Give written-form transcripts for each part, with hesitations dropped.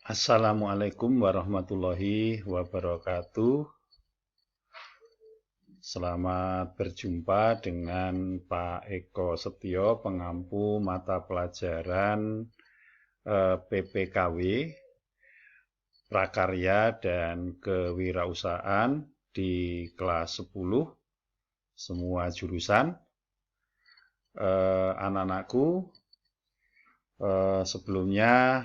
Assalamualaikum warahmatullahi wabarakatuh. Selamat berjumpa dengan Pak Eko Setio, pengampu mata pelajaran PPKW, Prakarya dan Kewirausahaan di kelas 10, semua jurusan. Anak-anakku, sebelumnya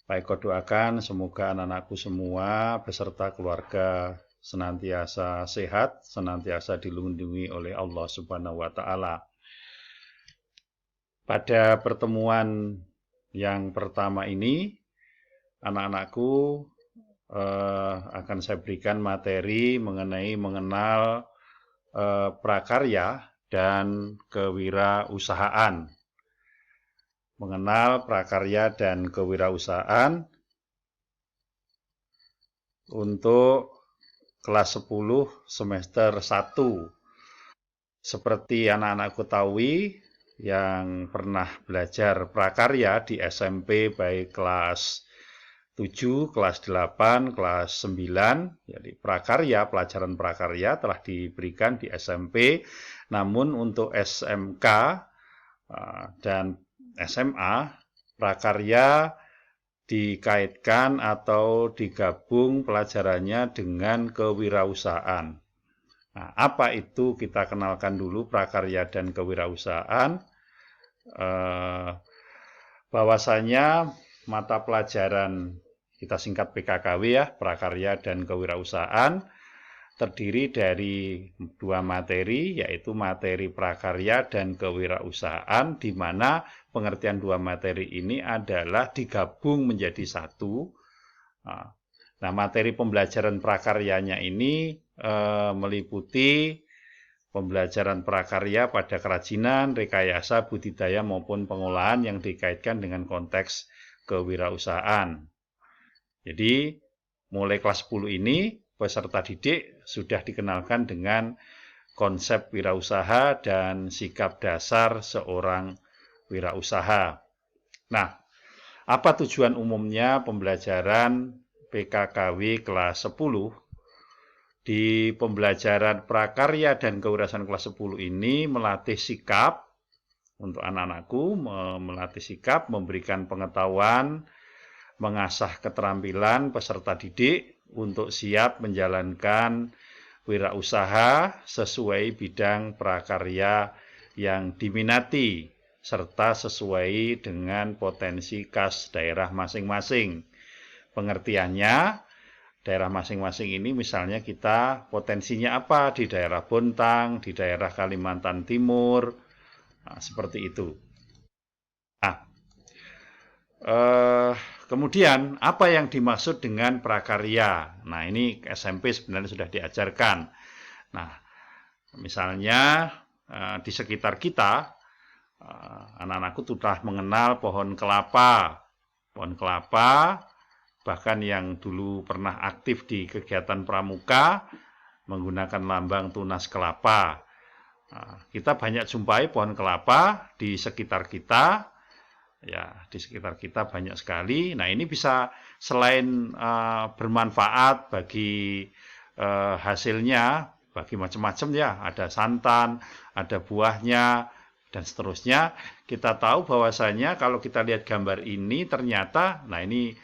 Pak Eko doakan semoga anak-anakku semua beserta keluarga senantiasa sehat, senantiasa dilindungi oleh Allah Subhanahu wa Ta'ala. Pada pertemuan yang pertama ini, anak-anakku akan saya berikan materi mengenal prakarya dan kewirausahaan. Mengenal prakarya dan kewirausahaan untuk kelas 10 semester 1. Seperti anak-anakku ketahui yang pernah belajar prakarya di SMP baik kelas 7, kelas 8, kelas 9. Jadi prakarya, pelajaran prakarya telah diberikan di SMP. Namun untuk SMK dan SMA, prakarya dikaitkan atau digabung pelajarannya dengan kewirausahaan. Nah, apa itu? Kita kenalkan dulu prakarya dan kewirausahaan. Bahwasanya mata pelajaran kita singkat PKKW ya, prakarya dan kewirausahaan, terdiri dari 2 materi, yaitu materi prakarya dan kewirausahaan, di mana pengertian 2 materi ini adalah digabung menjadi satu. Nah, materi pembelajaran prakaryanya ini meliputi pembelajaran prakarya pada kerajinan, rekayasa, budidaya maupun pengolahan yang dikaitkan dengan konteks kewirausahaan. Jadi, mulai kelas 10 ini peserta didik sudah dikenalkan dengan konsep wirausaha dan sikap dasar seorang wirausaha. Nah, apa tujuan umumnya pembelajaran PKKW kelas 10? Di pembelajaran prakarya dan kewirausahaan kelas 10 ini melatih sikap untuk anak-anakku, melatih sikap, memberikan pengetahuan, mengasah keterampilan peserta didik untuk siap menjalankan wirausaha sesuai bidang prakarya yang diminati serta sesuai dengan potensi khas daerah masing-masing. Pengertiannya, daerah masing-masing ini misalnya kita potensinya apa di daerah Bontang, di daerah Kalimantan Timur, nah, seperti itu. Nah, kemudian apa yang dimaksud dengan prakarya? Nah, ini SMP sebenarnya sudah diajarkan. Nah, misalnya di sekitar kita, anak-anakku sudah mengenal pohon kelapa. Pohon kelapa, bahkan yang dulu pernah aktif di kegiatan pramuka, menggunakan lambang tunas kelapa. Kita banyak jumpai pohon kelapa di sekitar kita. Ya, di sekitar kita banyak sekali. Nah, ini bisa selain bermanfaat bagi hasilnya, bagi macam-macam ya, ada santan, ada buahnya, dan seterusnya. Kita tahu bahwasanya kalau kita lihat gambar ini ternyata, nah ini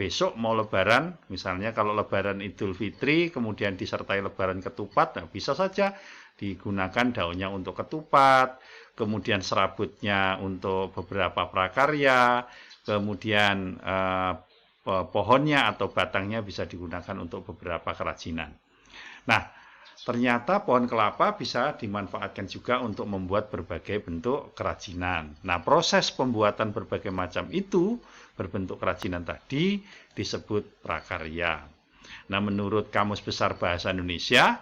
besok mau lebaran, misalnya kalau lebaran Idul Fitri, kemudian disertai lebaran ketupat, nah bisa saja digunakan daunnya untuk ketupat, kemudian serabutnya untuk beberapa prakarya, kemudian pohonnya atau batangnya bisa digunakan untuk beberapa kerajinan. Nah, ternyata pohon kelapa bisa dimanfaatkan juga untuk membuat berbagai bentuk kerajinan. Nah, proses pembuatan berbagai macam itu berbentuk kerajinan tadi disebut prakarya. Nah, menurut Kamus Besar Bahasa Indonesia,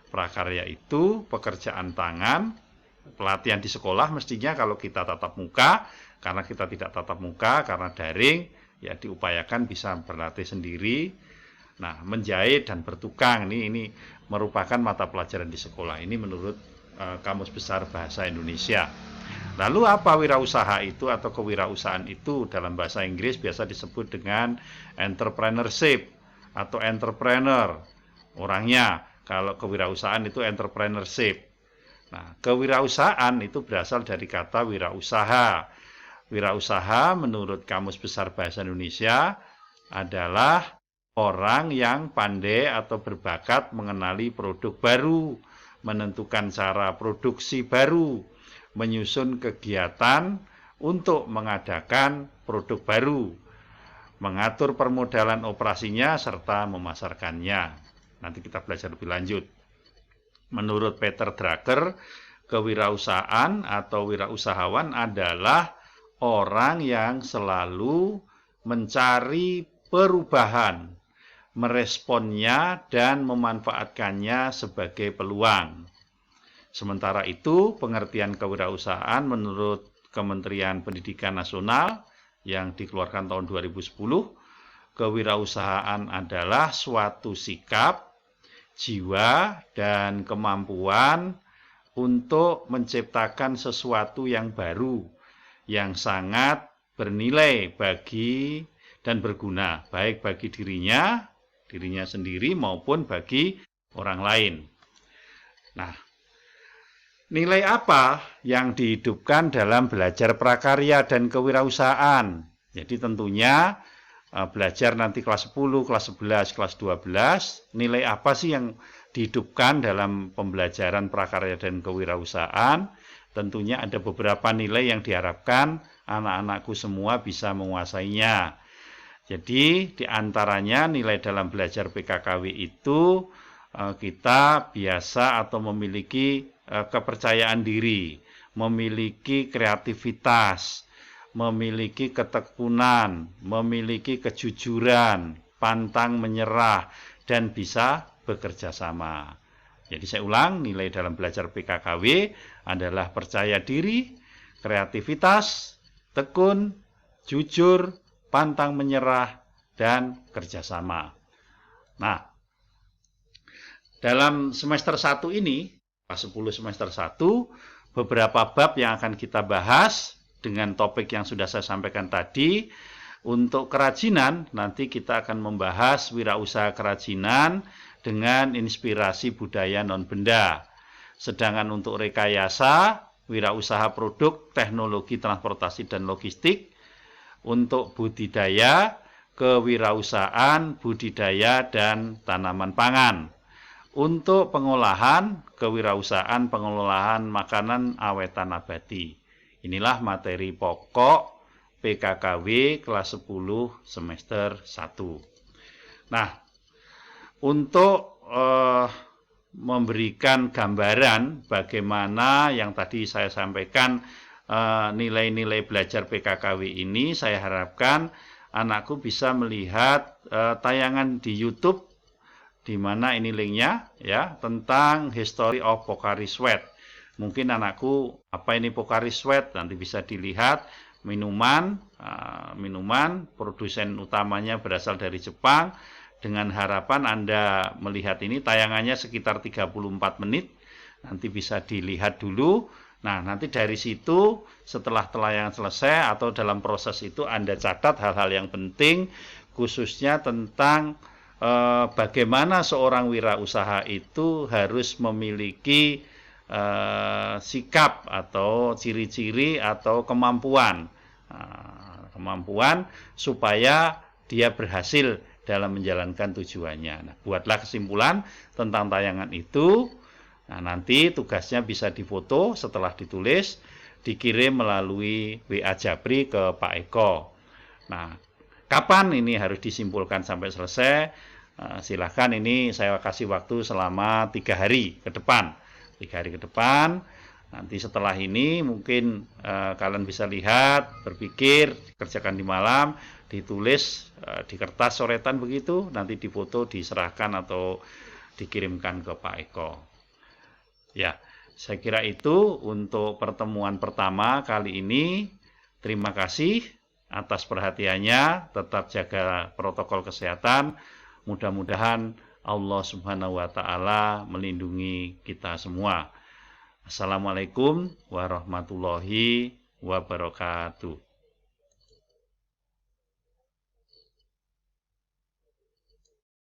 prakarya itu pekerjaan tangan, pelatihan di sekolah mestinya kalau kita tatap muka, karena kita tidak tatap muka, karena daring, ya diupayakan bisa berlatih sendiri. Nah, menjahit dan bertukang ini merupakan mata pelajaran di sekolah. Ini menurut Kamus Besar Bahasa Indonesia. Lalu apa wirausaha itu atau kewirausahaan itu? Dalam bahasa Inggris biasa disebut dengan entrepreneurship atau entrepreneur. Orangnya, kalau kewirausahaan itu entrepreneurship. Nah, kewirausahaan itu berasal dari kata wirausaha. Wirausaha menurut Kamus Besar Bahasa Indonesia adalah orang yang pandai atau berbakat mengenali produk baru, menentukan cara produksi baru, menyusun kegiatan untuk mengadakan produk baru, mengatur permodalan operasinya, serta memasarkannya. Nanti kita belajar lebih lanjut. Menurut Peter Drucker, kewirausahaan atau wirausahawan adalah orang yang selalu mencari perubahan, meresponnya, dan memanfaatkannya sebagai peluang. Sementara itu, pengertian kewirausahaan menurut Kementerian Pendidikan Nasional yang dikeluarkan tahun 2010, kewirausahaan adalah suatu sikap, jiwa, dan kemampuan untuk menciptakan sesuatu yang baru, yang sangat bernilai bagi dan berguna, baik bagi dirinya sendiri maupun bagi orang lain. Nah, nilai apa yang dihidupkan dalam belajar prakarya dan kewirausahaan? Jadi tentunya belajar nanti kelas 10, kelas 11, kelas 12, nilai apa sih yang dihidupkan dalam pembelajaran prakarya dan kewirausahaan? Tentunya ada beberapa nilai yang diharapkan anak-anakku semua bisa menguasainya. Jadi diantaranya nilai dalam belajar PKKW itu kita biasa atau memiliki kepercayaan diri, memiliki kreativitas, memiliki ketekunan, memiliki kejujuran, pantang menyerah, dan bisa bekerja sama. Jadi saya ulang, nilai dalam belajar PKKW adalah percaya diri, kreativitas, tekun, jujur, pantang menyerah, dan kerjasama. Nah, dalam semester 1 ini, kelas 10 semester 1, beberapa bab yang akan kita bahas dengan topik yang sudah saya sampaikan tadi. Untuk kerajinan, nanti kita akan membahas wirausaha kerajinan dengan inspirasi budaya non-benda. Sedangkan untuk rekayasa, wirausaha produk, teknologi, transportasi, dan logistik. Untuk budidaya, kewirausahaan, budidaya, dan tanaman pangan. Untuk pengolahan, kewirausahaan pengelolaan makanan awetan nabati. Inilah materi pokok PKKW kelas 10 semester 1. Nah, untuk memberikan gambaran bagaimana yang tadi saya sampaikan nilai-nilai belajar PKKW ini, saya harapkan anakku bisa melihat tayangan di YouTube, di mana ini linknya ya, tentang History of Pocari Sweat. Mungkin anakku, apa ini Pocari Sweat? Nanti bisa dilihat. Minuman produsen utamanya berasal dari Jepang. Dengan harapan Anda melihat ini, tayangannya sekitar 34 menit. Nanti bisa dilihat dulu. Nah, nanti dari situ setelah tayangan selesai atau dalam proses itu Anda catat hal-hal yang penting, khususnya tentang bagaimana seorang wirausaha itu harus memiliki sikap atau ciri-ciri atau kemampuan supaya dia berhasil dalam menjalankan tujuannya. Nah, buatlah kesimpulan tentang tayangan itu. Nah, nanti tugasnya bisa difoto setelah ditulis, dikirim melalui WA Japri ke Pak Eko. Nah, kapan ini harus disimpulkan sampai selesai? Silahkan, ini saya kasih waktu selama 3 hari ke depan. 3 hari ke depan. Nanti setelah ini mungkin kalian bisa lihat, berpikir, kerjakan di malam, ditulis di kertas coretan begitu, nanti difoto, diserahkan atau dikirimkan ke Pak Eko. Ya, saya kira itu untuk pertemuan pertama kali ini. Terima kasih atas perhatiannya, tetap jaga protokol kesehatan. Mudah-mudahan Allah Subhanahu wa Ta'ala melindungi kita semua. Assalamualaikum warahmatullahi wabarakatuh.